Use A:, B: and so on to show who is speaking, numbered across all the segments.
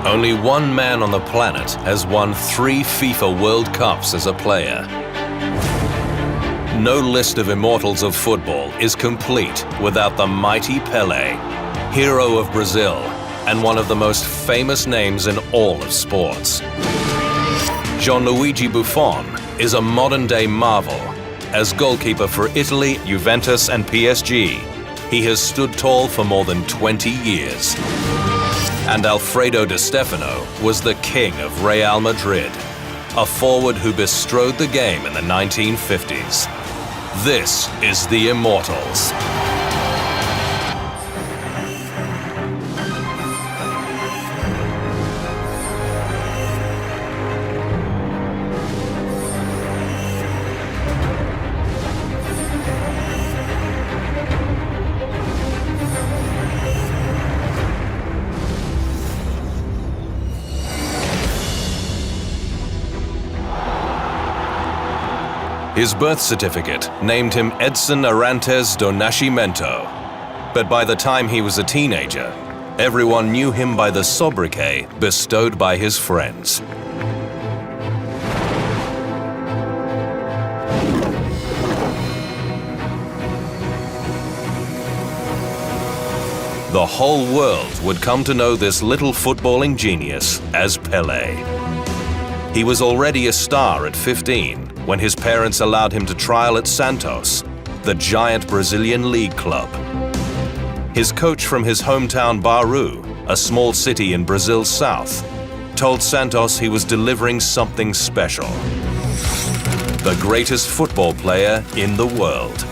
A: Only one man on the planet has won 3 FIFA World Cups as a player. No list of immortals of football is complete without the mighty Pelé, hero of Brazil and one of the most famous names in all of sports. Gianluigi Buffon is a modern-day marvel. As goalkeeper for Italy, Juventus and PSG, he has stood tall for more than 20 years. And Alfredo Di Stéfano was the king of Real Madrid, a forward who bestrode the game in the 1950s. This is the Immortals. His birth certificate named him Edson Arantes do Nascimento. But by the time he was a teenager, everyone knew him by the sobriquet bestowed by his friends. The whole world would come to know this little footballing genius as Pelé. He was already a star at 15 when his parents allowed him to trial at Santos, the giant Brazilian league club. His coach from his hometown Bauru, a small city in Brazil's south, told Santos he was delivering something special. The greatest football player in the world.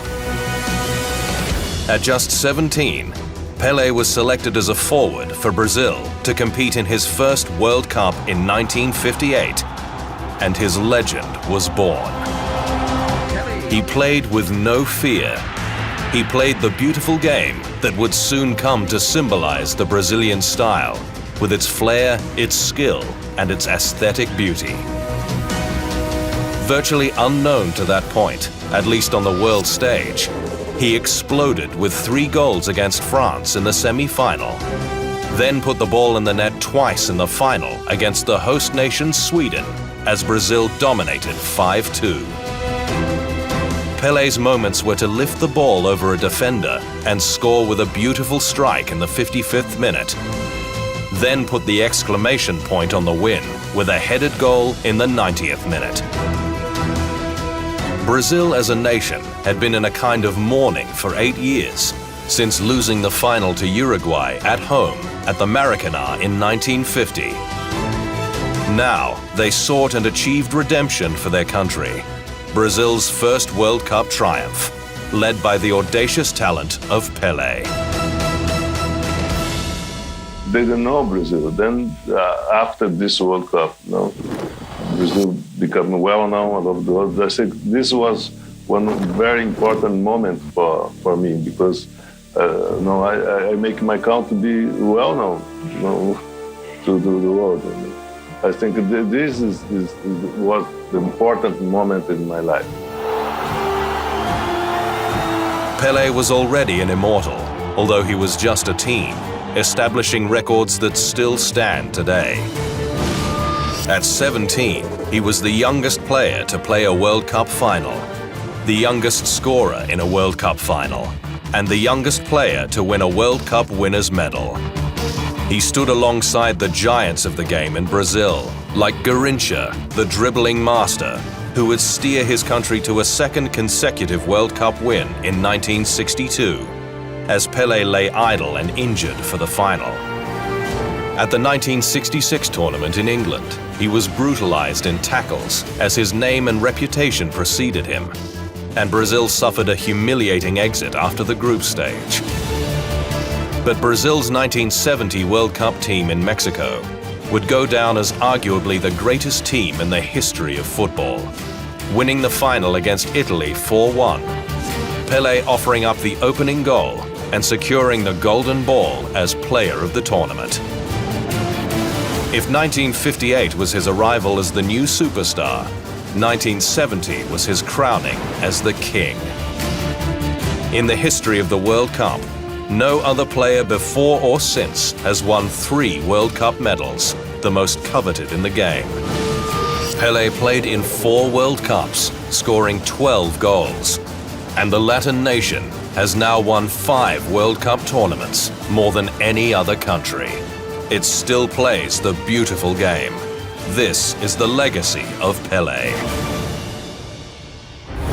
A: At just 17, Pelé was selected as a forward for Brazil to compete in his first World Cup in 1958. And his legend was born. He played with no fear. He played the beautiful game that would soon come to symbolize the Brazilian style, with its flair, its skill, and its aesthetic beauty. Virtually unknown to that point, at least on the world stage, he exploded with 3 goals against France in the semi-final, then put the ball in the net twice in the final against the host nation Sweden, as Brazil dominated 5-2. Pelé's moments were to lift the ball over a defender and score with a beautiful strike in the 55th minute, then put the exclamation point on the win with a headed goal in the 90th minute. Brazil as a nation had been in a kind of mourning for 8 years, since losing the final to Uruguay at home at the Maracanã in 1950. Now, they sought and achieved redemption for their country, Brazil's first World Cup triumph, led by the audacious talent of Pelé.
B: They didn't know Brazil. Then, after this World Cup, Brazil became well-known all over the world. I think this was one very important moment for me because I make my country be well-known to the world. I think this was the important moment in my life.
A: Pelé was already an immortal, although he was just a teen, establishing records that still stand today. At 17, he was the youngest player to play a World Cup final, the youngest scorer in a World Cup final, and the youngest player to win a World Cup winner's medal. He stood alongside the giants of the game in Brazil, like Garrincha, the dribbling master, who would steer his country to a second consecutive World Cup win in 1962, as Pelé lay idle and injured for the final. At the 1966 tournament in England, he was brutalized in tackles as his name and reputation preceded him, and Brazil suffered a humiliating exit after the group stage. But Brazil's 1970 World Cup team in Mexico would go down as arguably the greatest team in the history of football, winning the final against Italy 4-1, Pelé offering up the opening goal and securing the golden ball as player of the tournament. If 1958 was his arrival as the new superstar, 1970 was his crowning as the king. In the history of the World Cup, No other player before or since has won 3 World Cup medals, the most coveted in the game. Pelé played in 4 World Cups, scoring 12 goals. And the Latin nation has now won 5 World Cup tournaments, more than any other country. It still plays the beautiful game. This is the legacy of Pelé.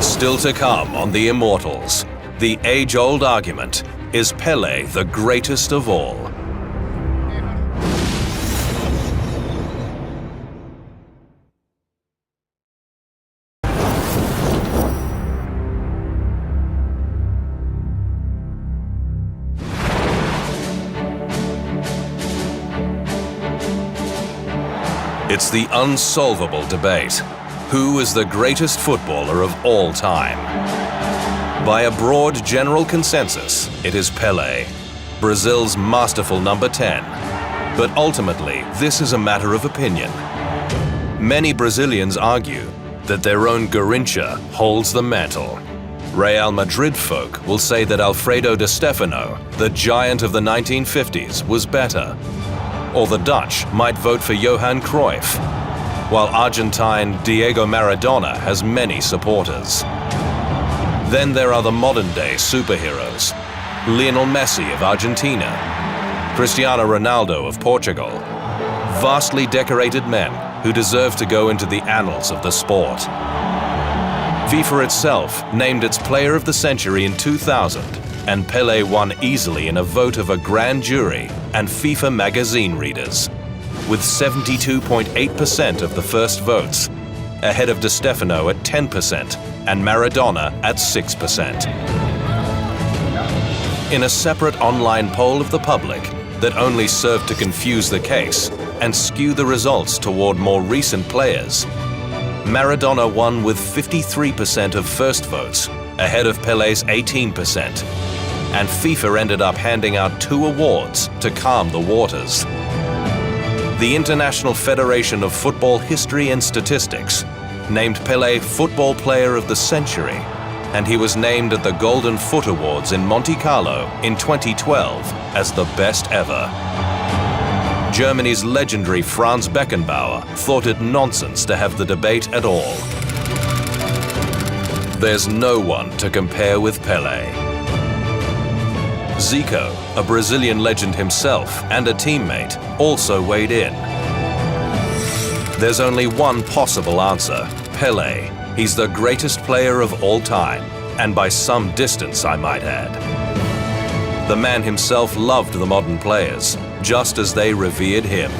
A: Still to come on the Immortals, the age-old argument, is Pelé the greatest of all? It's the unsolvable debate. Who is the greatest footballer of all time? By a broad general consensus, it is Pelé, Brazil's masterful number 10. But ultimately, this is a matter of opinion. Many Brazilians argue that their own Garrincha holds the mantle. Real Madrid folk will say that Alfredo de Stéfano, the giant of the 1950s, was better. Or the Dutch might vote for Johan Cruyff, while Argentine Diego Maradona has many supporters. Then there are the modern-day superheroes, Lionel Messi of Argentina, Cristiano Ronaldo of Portugal, vastly decorated men who deserve to go into the annals of the sport. FIFA itself named its Player of the Century in 2000, and Pelé won easily in a vote of a grand jury and FIFA magazine readers, with 72.8% of the first votes, ahead of De Stéfano at 10% and Maradona at 6%. In a separate online poll of the public that only served to confuse the case and skew the results toward more recent players, Maradona won with 53% of first votes, ahead of Pelé's 18%, and FIFA ended up handing out 2 awards to calm the waters. The International Federation of Football History and Statistics named Pelé Football Player of the Century, and he was named at the Golden Foot Awards in Monte Carlo in 2012 as the best ever. Germany's legendary Franz Beckenbauer thought it nonsense to have the debate at all. There's no one to compare with Pelé. Zico, a Brazilian legend himself and a teammate, also weighed in. There's only one possible answer: Pelé. He's the greatest player of all time, and by some distance, I might add. The man himself loved the modern players, just as they revered him.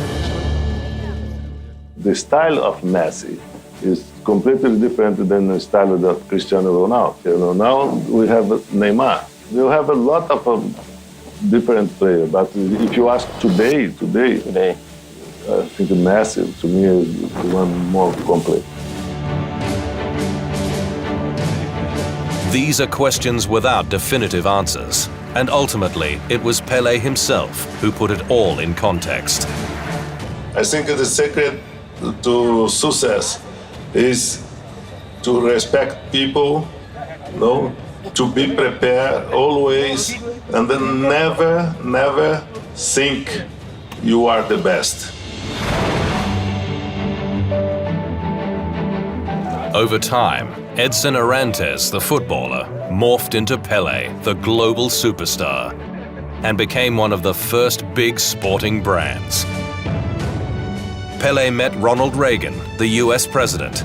B: The style of Messi is completely different than the style of Cristiano Ronaldo. You know, now we have Neymar. We have a lot of different players, but if you ask today, I think Messi, to me, is the one more complete.
A: These are questions without definitive answers, and ultimately, it was Pelé himself who put it all in context.
C: I think the secret to success is to respect people, to be prepared always, and then never think you are the best.
A: Over time, Edson Arantes, the footballer, morphed into Pelé, the global superstar, and became one of the first big sporting brands. Pelé met Ronald Reagan, the US president.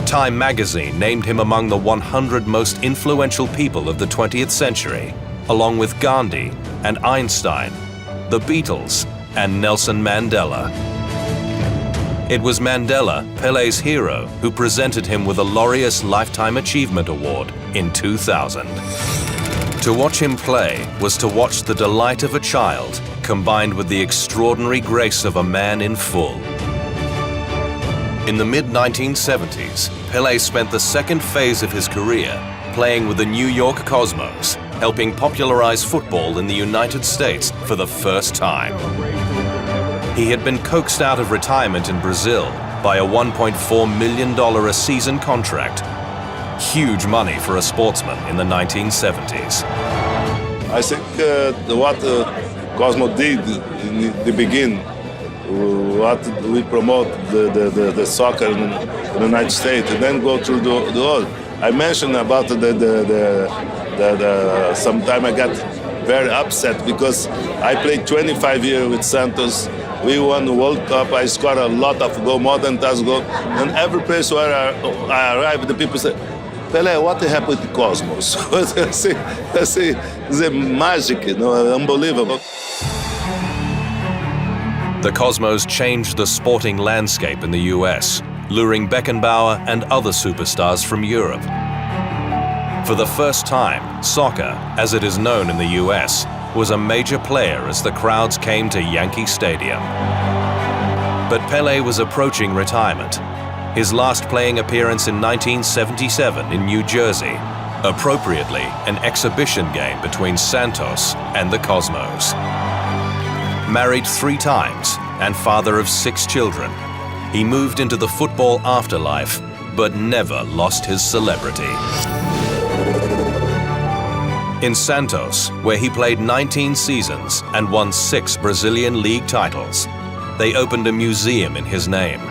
A: Time magazine named him among the 100 most influential people of the 20th century, along with Gandhi and Einstein, the Beatles, and Nelson Mandela. It was Mandela, Pelé's hero, who presented him with a Laureus Lifetime Achievement Award in 2000. To watch him play was to watch the delight of a child combined with the extraordinary grace of a man in full. In the mid-1970s, Pelé spent the second phase of his career playing with the New York Cosmos, helping popularize football in the United States for the first time. He had been coaxed out of retirement in Brazil by a $1.4 million a season contract. Huge money for a sportsman in the 1970s.
C: I think what Cosmo did in the beginning, what we promote the soccer in the United States, and then go through the world. I mentioned about sometime I got very upset because I played 25 years with Santos. We won the World Cup. I scored a lot of goals, more than 1,000 goals. And every place where I arrived, the people say, Pelé, what happened with the Cosmos? It's a magic, unbelievable.
A: The Cosmos changed the sporting landscape in the US, luring Beckenbauer and other superstars from Europe. For the first time, soccer, as it is known in the US, was a major player as the crowds came to Yankee Stadium. But Pelé was approaching retirement. His last playing appearance in 1977 in New Jersey, appropriately an exhibition game between Santos and the Cosmos. Married 3 times and father of 6 children, he moved into the football afterlife, but never lost his celebrity. In Santos, where he played 19 seasons and won 6 Brazilian league titles, they opened a museum in his name.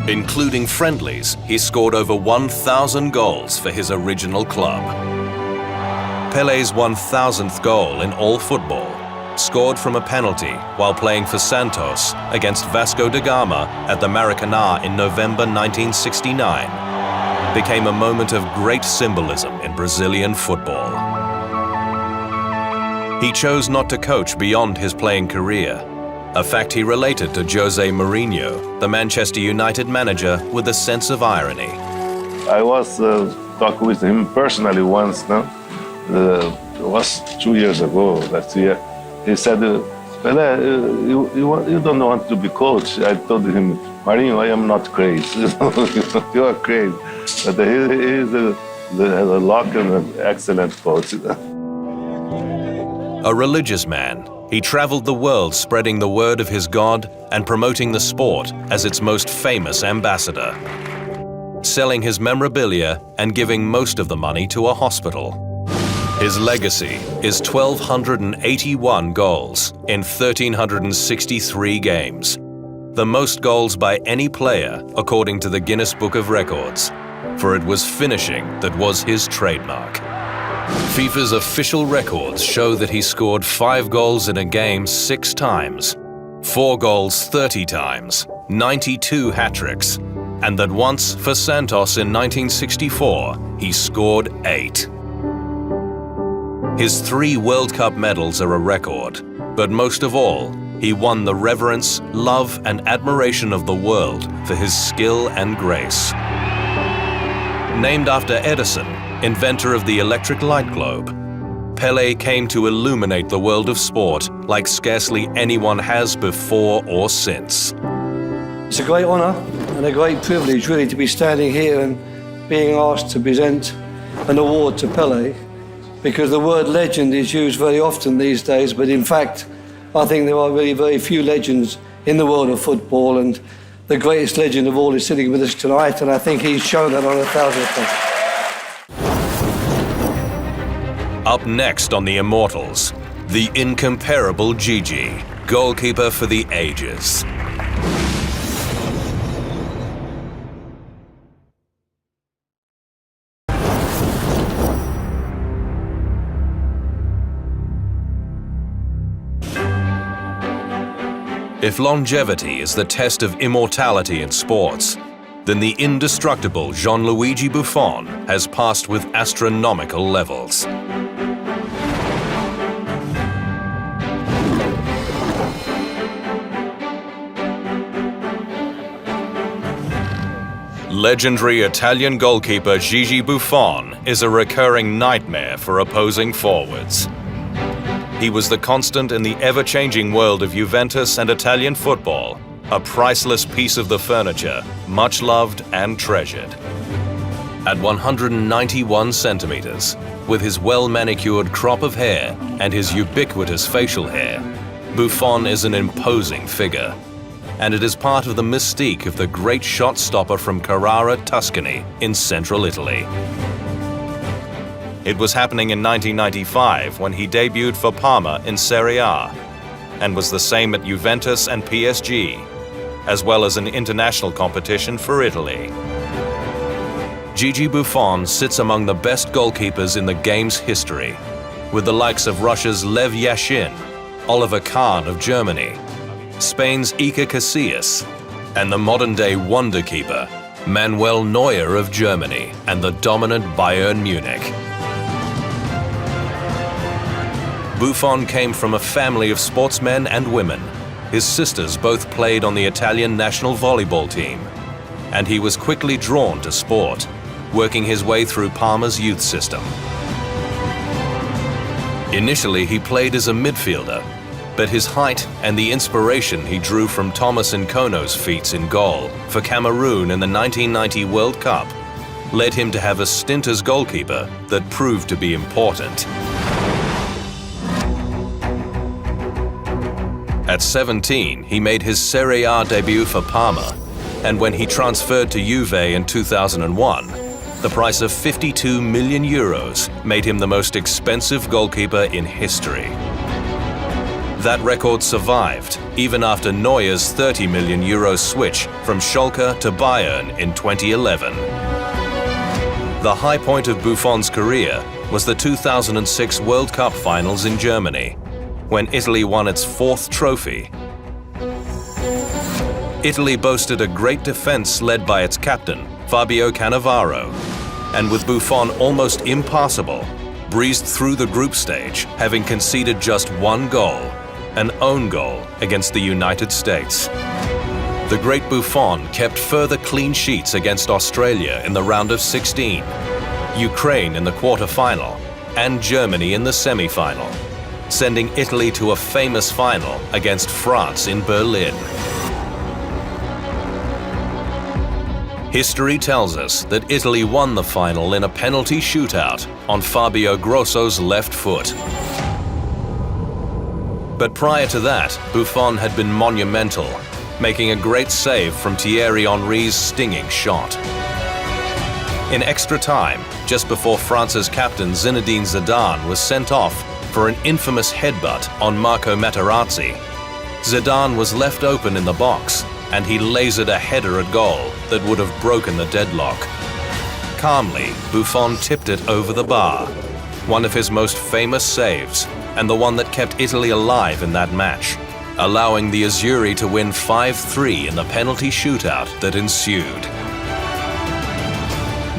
A: Including friendlies, he scored over 1,000 goals for his original club. Pelé's 1,000th goal in all football, scored from a penalty while playing for Santos against Vasco da Gama at the Maracanã in November 1969, became a moment of great symbolism in Brazilian football. He chose not to coach beyond his playing career, a fact he related to Jose Mourinho, the Manchester United manager, with a sense of irony.
B: I was talking with him personally once, no? It was 2 years ago, last year. He said, Pelé, you don't want to be coach. I told him, Marinho, I am not crazy. You are crazy. But he is a local and excellent coach.
A: A religious man, he traveled the world spreading the word of his God and promoting the sport as its most famous ambassador, selling his memorabilia and giving most of the money to a hospital. His legacy is 1,281 goals in 1,363 games, the most goals by any player according to the Guinness Book of Records, for it was finishing that was his trademark. FIFA's official records show that he scored 5 goals in a game 6 times, 4 goals 30 times, 92 hat-tricks, and that once for Santos in 1964, he scored 8. His 3 World Cup medals are a record, but most of all, he won the reverence, love, and admiration of the world for his skill and grace. Named after Edison, inventor of the electric light globe, Pelé came to illuminate the world of sport like scarcely anyone has before or since.
D: It's a great honour and a great privilege really to be standing here and being asked to present an award to Pelé, because the word legend is used very often these days, but in fact I think there are really very few legends in the world of football, and the greatest legend of all is sitting with us tonight, and I think he's shown that on 1,000 occasions.
A: Up next on the Immortals, the incomparable Gigi, goalkeeper for the ages. If longevity is the test of immortality in sports, then the indestructible Gianluigi Buffon has passed with astronomical levels. Legendary Italian goalkeeper Gigi Buffon is a recurring nightmare for opposing forwards. He was the constant in the ever-changing world of Juventus and Italian football, a priceless piece of the furniture, much loved and treasured. At 191 centimeters, with his well-manicured crop of hair and his ubiquitous facial hair, Buffon is an imposing figure, and it is part of the mystique of the great shot stopper from Carrara, Tuscany, in central Italy. It was happening in 1995 when he debuted for Parma in Serie A, and was the same at Juventus and PSG, as well as an international competition for Italy. Gigi Buffon sits among the best goalkeepers in the game's history, with the likes of Russia's Lev Yashin, Oliver Kahn of Germany, Spain's Iker Casillas, and the modern-day wonder keeper, Manuel Neuer of Germany and the dominant Bayern Munich. Buffon came from a family of sportsmen and women. His sisters both played on the Italian national volleyball team, and he was quickly drawn to sport, working his way through Parma's youth system. Initially, he played as a midfielder, but his height and the inspiration he drew from Thomas Nkono's feats in goal for Cameroon in the 1990 World Cup led him to have a stint as goalkeeper that proved to be important. At 17, he made his Serie A debut for Parma, and when he transferred to Juve in 2001, the price of 52 million euros made him the most expensive goalkeeper in history. That record survived even after Neuer's 30 million euro switch from Schalke to Bayern in 2011. The high point of Buffon's career was the 2006 World Cup finals in Germany, when Italy won its fourth trophy. Italy boasted a great defense led by its captain, Fabio Cannavaro, and with Buffon almost impassable, breezed through the group stage, having conceded just one goal, an own goal against the United States. The great Buffon kept further clean sheets against Australia in the round of 16, Ukraine in the quarter-final, and Germany in the semi-final, sending Italy to a famous final against France in Berlin. History tells us that Italy won the final in a penalty shootout on Fabio Grosso's left foot. But prior to that, Buffon had been monumental, making a great save from Thierry Henry's stinging shot. In extra time, just before France's captain Zinedine Zidane was sent off for an infamous headbutt on Marco Materazzi, Zidane was left open in the box, and he lasered a header at goal that would have broken the deadlock. Calmly, Buffon tipped it over the bar, one of his most famous saves, and the one that kept Italy alive in that match, allowing the Azzurri to win 5-3 in the penalty shootout that ensued.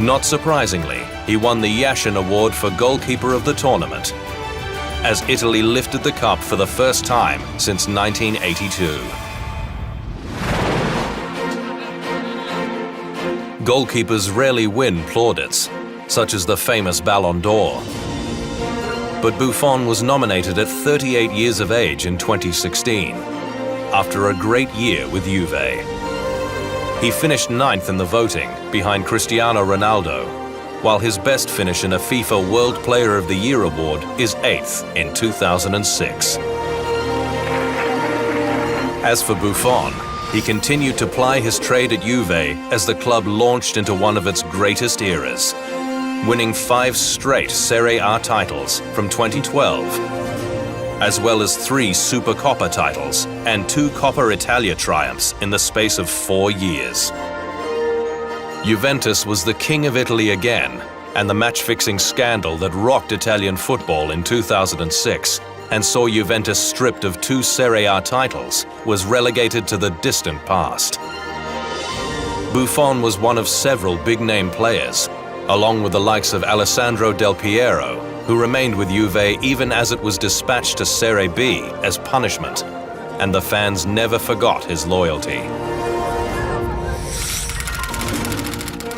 A: Not surprisingly, he won the Yashin Award for goalkeeper of the tournament, as Italy lifted the cup for the first time since 1982. Goalkeepers rarely win plaudits, such as the famous Ballon d'Or. But Buffon was nominated at 38 years of age in 2016, after a great year with Juve. He finished 9th in the voting, behind Cristiano Ronaldo, while his best finish in a FIFA World Player of the Year award is 8th in 2006. As for Buffon, he continued to ply his trade at Juve as the club launched into one of its greatest eras, winning 5 straight Serie A titles from 2012, as well as 3 Supercoppa titles and 2 Coppa Italia triumphs in the space of 4 years. Juventus was the king of Italy again, and the match-fixing scandal that rocked Italian football in 2006 and saw Juventus stripped of 2 Serie A titles was relegated to the distant past. Buffon was one of several big-name players, along with the likes of Alessandro Del Piero, who remained with Juve even as it was dispatched to Serie B as punishment, and the fans never forgot his loyalty.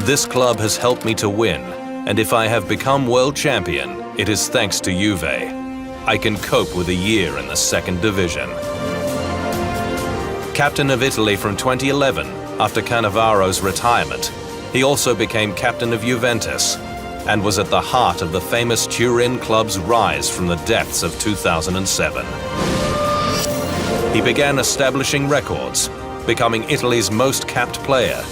A: This club has helped me to win, and if I have become world champion, it is thanks to Juve. I can cope with a year in the second division. Captain of Italy from 2011, after Cannavaro's retirement, he also became captain of Juventus and was at the heart of the famous Turin club's rise from the depths of 2007. He began establishing records, becoming Italy's most capped player,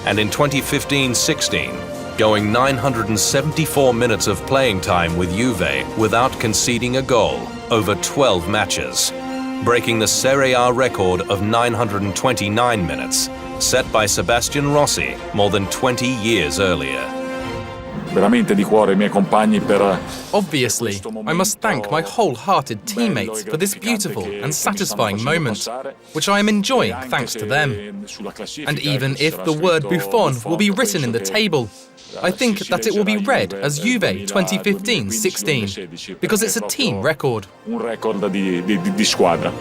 A: and in 2015-16, going 974 minutes of playing time with Juve without conceding a goal over 12 matches, breaking the Serie A record of 929 minutes, set by Sebastian Rossi more than 20 years earlier.
E: Veramente di cuore ai miei compagni per...
F: Obviously, I must thank my wholehearted teammates for this beautiful and satisfying moment, which I am enjoying thanks to them. And even if the word Buffon will be written in the table, I think that it will be read as Juve 2015-16, because it's a team record.
E: Un record di squadra.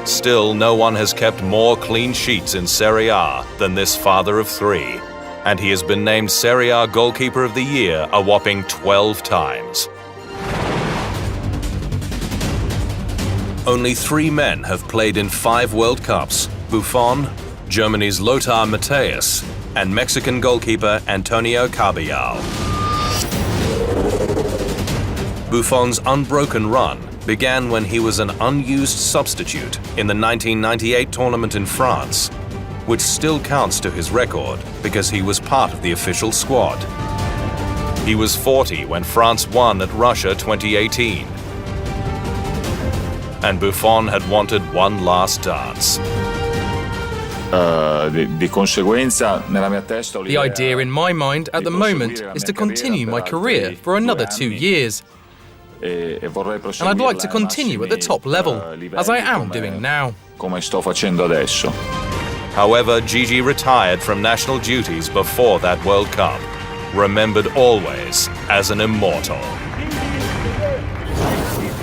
A: Still, no one has kept more clean sheets in Serie A than this father of three, and he has been named Serie A Goalkeeper of the Year a whopping 12 times. Only 3 men have played in 5 World Cups: Buffon, Germany's Lothar Matthäus, and Mexican goalkeeper Antonio Caballal. Buffon's unbroken run began when he was an unused substitute in the 1998 tournament in France, which still counts to his record because he was part of the official squad. He was 40 when France won at Russia 2018. And Buffon had wanted one last dance.
E: Di conseguenza, nella mia testa...
F: The idea in my mind at the moment is to continue my career for another 2 years. And I'd like to continue at the top level, as I am doing now.
E: Come sto facendo adesso.
A: However, Gigi retired from national duties before that World Cup, remembered always as an immortal.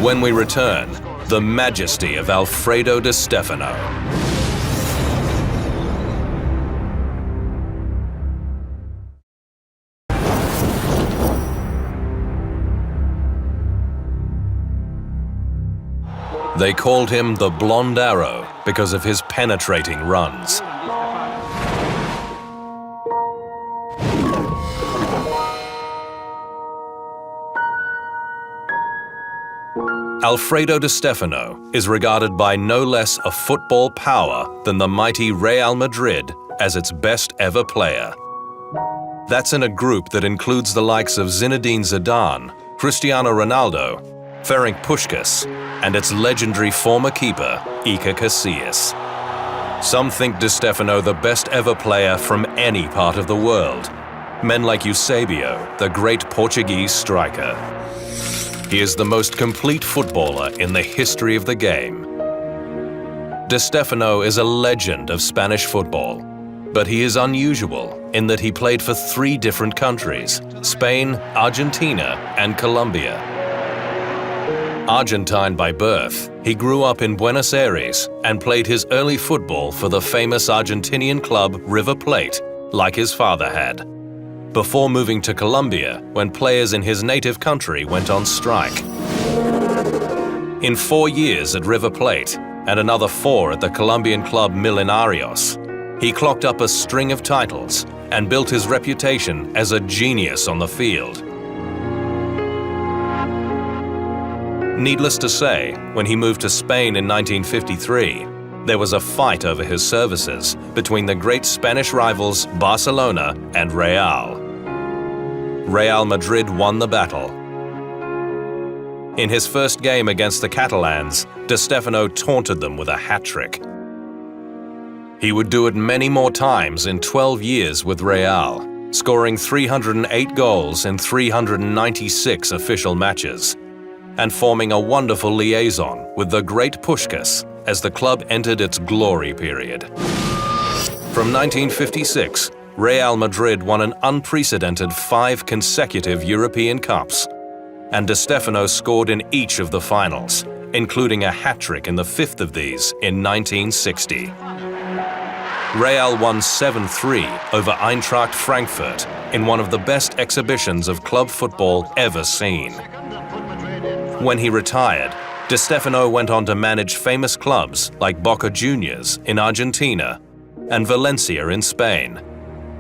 A: When we return, the majesty of Alfredo Di Stéfano. They called him the Blonde Arrow because of his penetrating runs. Alfredo Di Stéfano is regarded by no less a football power than the mighty Real Madrid as its best ever player. That's in a group that includes the likes of Zinedine Zidane, Cristiano Ronaldo, Ferenc Puskás, and its legendary former keeper, Iker Casillas. Some think Di Stéfano the best ever player from any part of the world. Men like Eusebio, the great Portuguese striker. He is the most complete footballer in the history of the game. Di Stéfano is a legend of Spanish football, but he is unusual in that he played for 3 different countries: Spain, Argentina, and Colombia. Argentine by birth, he grew up in Buenos Aires and played his early football for the famous Argentinian club River Plate, like his father had, before moving to Colombia when players in his native country went on strike. In 4 years at River Plate and another 4 at the Colombian club Millonarios, he clocked up a string of titles and built his reputation as a genius on the field. Needless to say, when he moved to Spain in 1953, there was a fight over his services between the great Spanish rivals Barcelona and Real. Real Madrid won the battle. In his first game against the Catalans, Di Stéfano taunted them with a hat-trick. He would do it many more times in 12 years with Real, scoring 308 goals in 396 official matches, and forming a wonderful liaison with the great Puskás as the club entered its glory period. From 1956, Real Madrid won an unprecedented 5 consecutive European Cups, and Di Stéfano scored in each of the finals, including a hat-trick in the 5th of these in 1960. Real won 7-3 over Eintracht Frankfurt in one of the best exhibitions of club football ever seen. When he retired, Di Stéfano went on to manage famous clubs like Boca Juniors in Argentina and Valencia in Spain,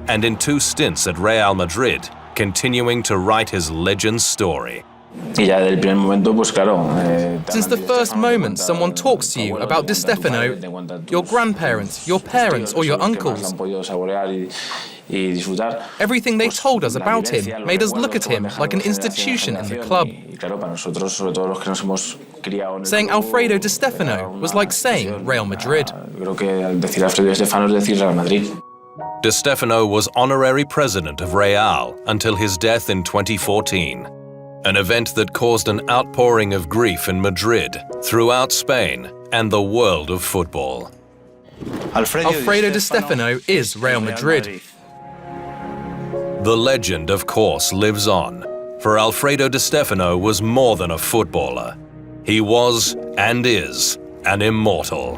A: and in 2 stints at Real Madrid, continuing to write his legend story.
F: Since the first moment someone talks to you about Di Stéfano, your grandparents, your parents, or your uncles, Everything they told us about him made us look at him like an institution in the club. Saying Alfredo Di Stefano was like saying Real Madrid.
A: Di Stefano was honorary president of Real until his death in 2014, an event that caused an outpouring of grief in Madrid, throughout Spain, and the world of football.
F: Alfredo Di Stefano is Real Madrid.
A: The legend, of course, lives on, for Alfredo Di Stefano was more than a footballer. He was, and is, an immortal.